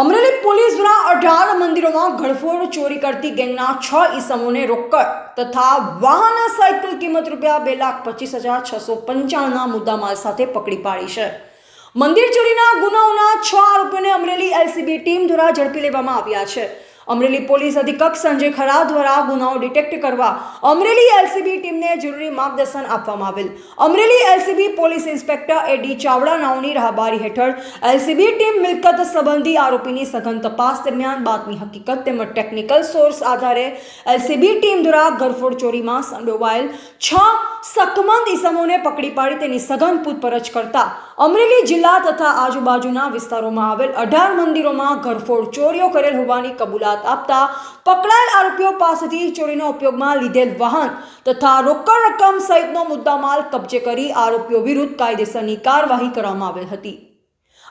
Amreli police દ્વારા 18 મંદિરોમાં ઘરફોડ ચોરી કરતી ગેંગના 6 ઈસમોને રોકડ તથા વાહન સહિત કિંમત ₹2,25,695ના મુદ્દામાલ સાથે પકડી પાડી છે। મંદિર ચોરીના ગુનાઓના 6 આરોપીઓને અમરેલી એલસીબી ટીમ દ્વારા ઝડપી લેવામાં આવ્યા છે। અમરેલી પોલીસ અધિક્ષક સંજય ખરા દ્વારા ગુનાઓ ડિટેક્ટ કરવા અમરેલી એલસીબી ટીમને જરૂરી માર્ગદર્શન આપવામાં આવેલ। Amreli LCB police inspector AD Chavda નાઓની રાહબારી હેઠળ એલસીબી ટીમ મિલકત સંબંધી આરોપીની સઘન તપાસ દરમિયાન બાતમી હકીકત તેમજ ટેકનિકલ સોર્સ આધારે એલસીબી ટીમ દ્વારા ઘરફોડ ચોરીમાં સંડોવાયેલ 6 શકમંદ ઈસમોને પકડી પાડી તેની સઘન પૂછપરછ કરતા અમરેલી જિલ્લા તથા આજુબાજુના વિસ્તારોમાં આવેલ 18 મંદિરોમાં ઘરફોડ ચોરીઓ કરેલ હોવાની કબૂલાત આપતા પકડાયેલ આરોપીઓ પાસેથી ચોરીનો ઉપયોગમાં લીધેલ વાહન તથા રોકડ રકમ સહિતનો મુદ્દામાલ કબજે કરી આરોપીઓ વિરુદ્ધ કાયદેસરની કાર્યવાહી કરવામાં આવેલ હતી।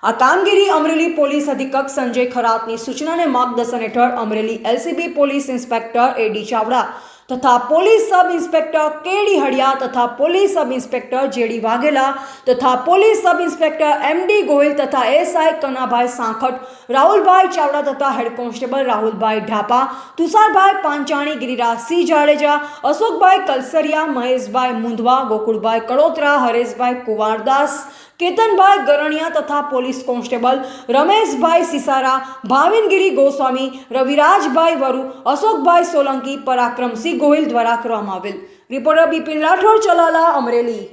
આ કામગીરી અમરેલી પોલીસ અધિક્ષક સંજય ખરાતની સૂચના અને માર્ગદર્શન હેઠળ Amreli LCB police inspector AD Chavda તથા police sub inspector KD Hadiya તથા police sub inspector JD Vaghela તથા police sub inspector MD Gohil તથા એસઆઈ કનાભાઈ સાંખટ, રાહુલભાઈ ચાવડા તથા હેડ કોન્સ્ટેબલ રાહુલભાઈ ઢાપા, તુષારભાઈ પાંચાણી, ગિરિરાજસિંહ જાડેજા, અશોકભાઈ કલસરિયા, મહેશભાઈ મુંધવા, ગોકુળભાઈ કડોત્રા, હરેશભાઈ કુવારદાસ, કેતનભાઈ ગરણિયા તથા પોલીસ કોન્સ્ટેબલ રમેશભાઈ સિસારા, ભાવિનગીરી ગોસ્વામી, રવિરાજભાઈ વરુ, અશોકભાઈ સોલંકી, પરાક્રમસિંહ ગોહિલ દ્વારા કરવામાં આવેલ। રિપોર્ટર બિપિન રાઠોડ, ચલાલા, અમરેલી।